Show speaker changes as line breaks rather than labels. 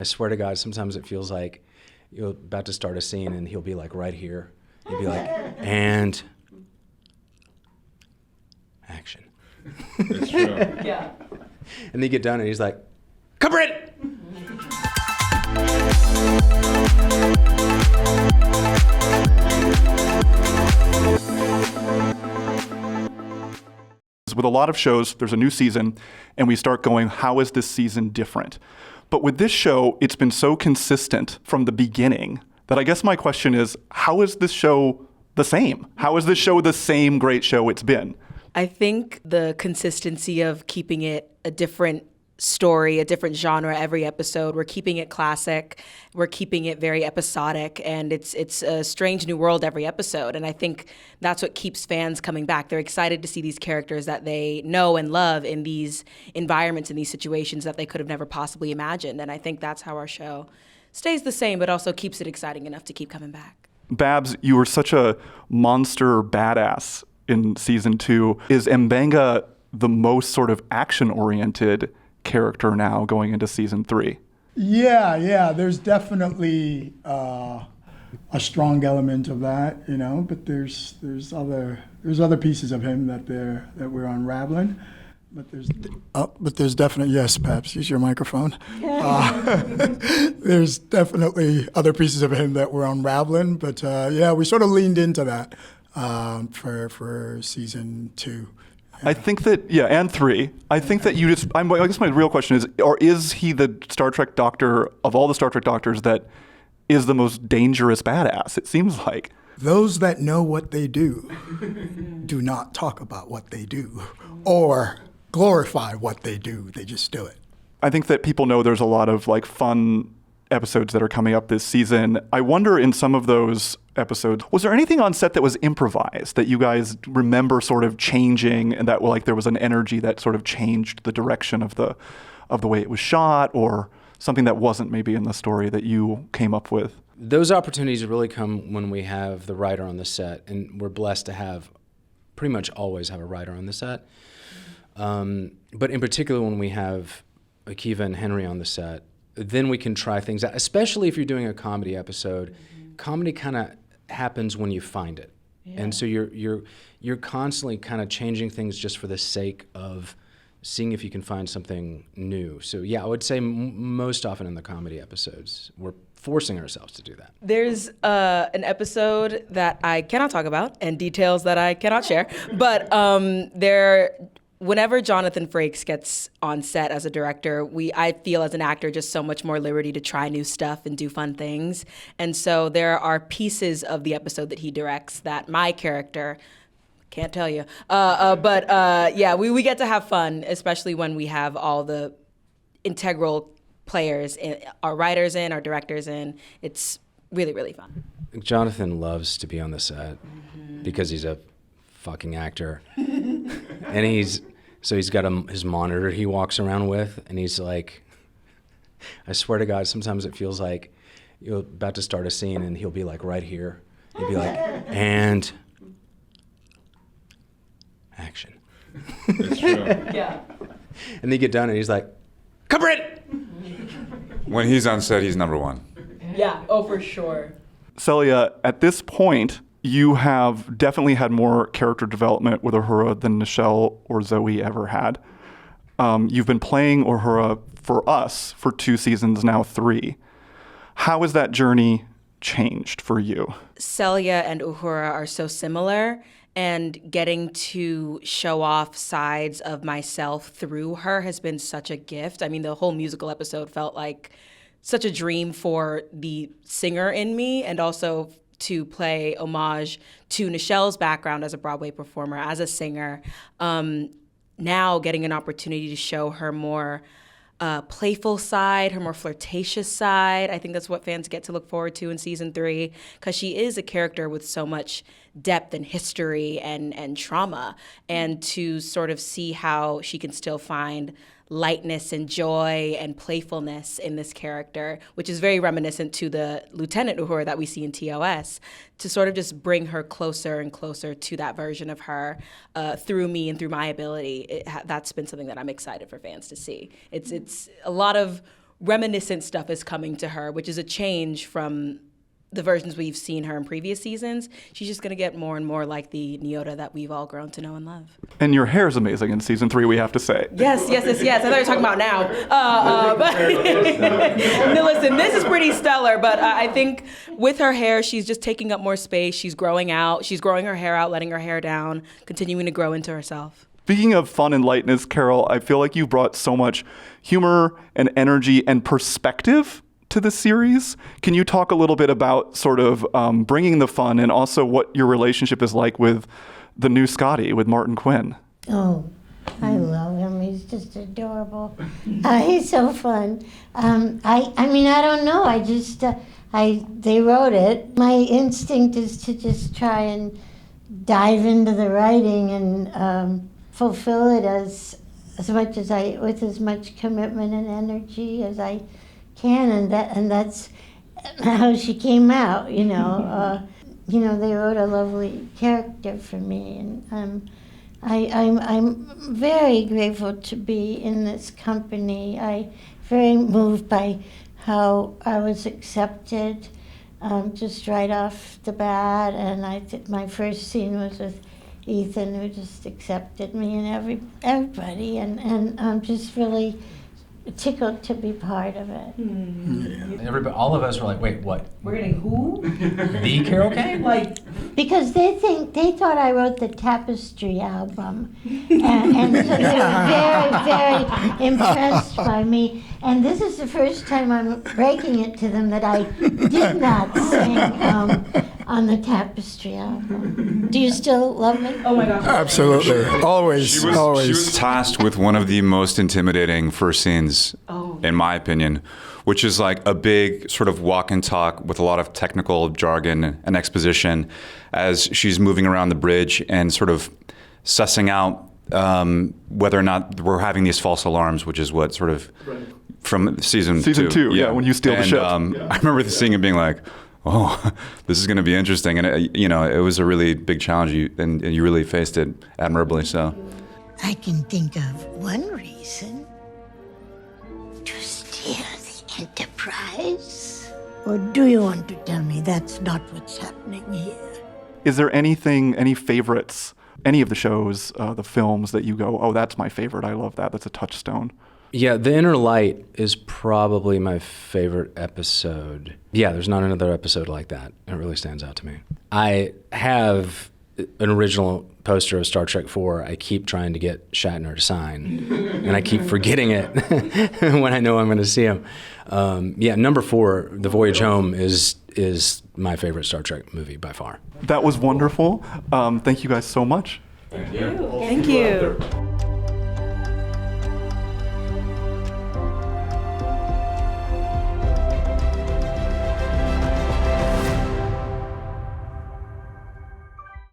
I swear to God, sometimes it feels like you're about to start a scene and he'll be like right here. He'll be like, and action.
It's true.
Yeah.
And they get done and he's like, come Brit!
With a lot of shows, there's a new season, and we start going, how is this season different? But with this show, it's been so consistent from the beginning that I guess my question is, how is this show the same? How is this show the same great show it's been?
I think the consistency of keeping it a different story, a different genre every episode. We're keeping it classic. We're keeping it very episodic, and it's a strange new world every episode. And I think that's what keeps fans coming back. They're excited to see these characters that they know and love in these environments, in these situations that they could have never possibly imagined. And I think that's how our show stays the same, but also keeps it exciting enough to keep coming back.
Babs, you were such a monster badass in season 2. Is Embanga the most sort of action-oriented character now going into season 3?
Yeah. There's definitely a strong element of that, But there's other pieces of him that we're unraveling. But there's definitely, yes, Paps, use your microphone. There's definitely other pieces of him that we're unraveling. But we sort of leaned into that for season 2.
I think that, and 3. I think that I guess my real question is he the Star Trek doctor of all the Star Trek doctors that is the most dangerous badass? It seems like.
Those that know what they do not talk about what they do or glorify what they do. They just do it.
I think that people know there's a lot of fun episodes that are coming up this season. I wonder in some of those episodes, was there anything on set that was improvised that you guys remember sort of changing, and that there was an energy that sort of changed the direction of the way it was shot, or something that wasn't maybe in the story that you came up with?
Those opportunities really come when we have the writer on the set, and we're blessed to pretty much always have a writer on the set. But in particular, when we have Akiva and Henry on the set, then we can try things out, especially if you're doing a comedy episode. Mm-hmm. Comedy kind of happens when you find it. Yeah. And so you're constantly kind of changing things just for the sake of seeing if you can find something new. So I would say most often in the comedy episodes, we're forcing ourselves to do that.
There's an episode that I cannot talk about and details that I cannot share, but whenever Jonathan Frakes gets on set as a director, I feel as an actor just so much more liberty to try new stuff and do fun things. And so there are pieces of the episode that he directs that my character can't tell you. We get to have fun, especially when we have all the integral players, our writers in, our directors in. It's really, really fun.
Jonathan loves to be on the set because he's a fucking actor. And he's got his monitor he walks around with, and he's like, I swear to God, sometimes it feels like you're about to start a scene and he'll be like right here. He'll be like, and action.
It's true.
Yeah.
And they get done and he's like, come Brit!
When he's on set, he's number one.
Yeah, for sure.
Celia, at this point, you have definitely had more character development with Uhura than Nichelle or Zoe ever had. You've been playing Uhura for us for 2 seasons, now 3. How has that journey changed for you?
Celia and Uhura are so similar, and getting to show off sides of myself through her has been such a gift. I mean, the whole musical episode felt like such a dream for the singer in me, and also to play homage to Nichelle's background as a Broadway performer, as a singer. Now getting an opportunity to show her more playful side, her more flirtatious side. I think that's what fans get to look forward to in season 3, because she is a character with so much depth and history and trauma, and to sort of see how she can still find lightness and joy and playfulness in this character, which is very reminiscent to the Lieutenant Uhura that we see in TOS, to sort of just bring her closer and closer to that version of her through me and through my ability. That's been something that I'm excited for fans to see. It's a lot of reminiscent stuff is coming to her, which is a change from the versions we've seen her in previous seasons. She's just going to get more and more like the Nyota that we've all grown to know and love.
And your hair is amazing in season 3, we have to say.
Yes. I thought you were talking about now. No, listen, this is pretty stellar, but I think with her hair, she's just taking up more space. She's growing out. She's growing her hair out, letting her hair down, continuing to grow into herself.
Speaking of fun and lightness, Carol, I feel like you brought so much humor and energy and perspective to the series. Can you talk a little bit about sort of bringing the fun and also what your relationship is like with the new Scotty, with Martin Quinn?
Oh, I love him. He's just adorable. He's so fun. I mean, I don't know. They wrote it. My instinct is to just try and dive into the writing and fulfill it as much as with as much commitment and energy as I can, and that's how she came out. They wrote a lovely character for me, and I'm very grateful to be in this company. I'm very moved by how I was accepted just right off the bat, and my first scene was with Ethan, who just accepted me, and everybody, and I'm just really tickled to be part of it.
Everybody, all of us were like, wait, what?
We're getting who?
The Carol Kane?
Because they thought I wrote the Tapestry album, and so they were very, very impressed by me. And this is the first time I'm breaking it to them that I did not sing on the Tapestry album. Do you still love me?
Oh my gosh.
Absolutely. Always.
She was tasked with one of the most intimidating first scenes, in my opinion, which is like a big sort of walk and talk with a lot of technical jargon and exposition as she's moving around the bridge and sort of sussing out whether or not we're having these false alarms, which is what sort of from season
2, yeah, when you steal the ship.
I remember seeing it being like, oh, this is going to be interesting. And, it was a really big challenge, and you really faced it admirably so.
I can think of one reason: to steal the Enterprise. Or do you want to tell me that's not what's happening here?
Is there any favorites, any of the shows, the films that you go, oh, that's my favorite, I love that, that's a touchstone?
Yeah, The Inner Light is probably my favorite episode. Yeah, there's not another episode like that. It really stands out to me. I have an original poster of Star Trek 4 I keep trying to get Shatner to sign, and I keep forgetting it when I know I'm going to see him. Number 4, The Voyage Home, is my favorite Star Trek movie by far.
That was wonderful. Thank you guys so much.
Thank you.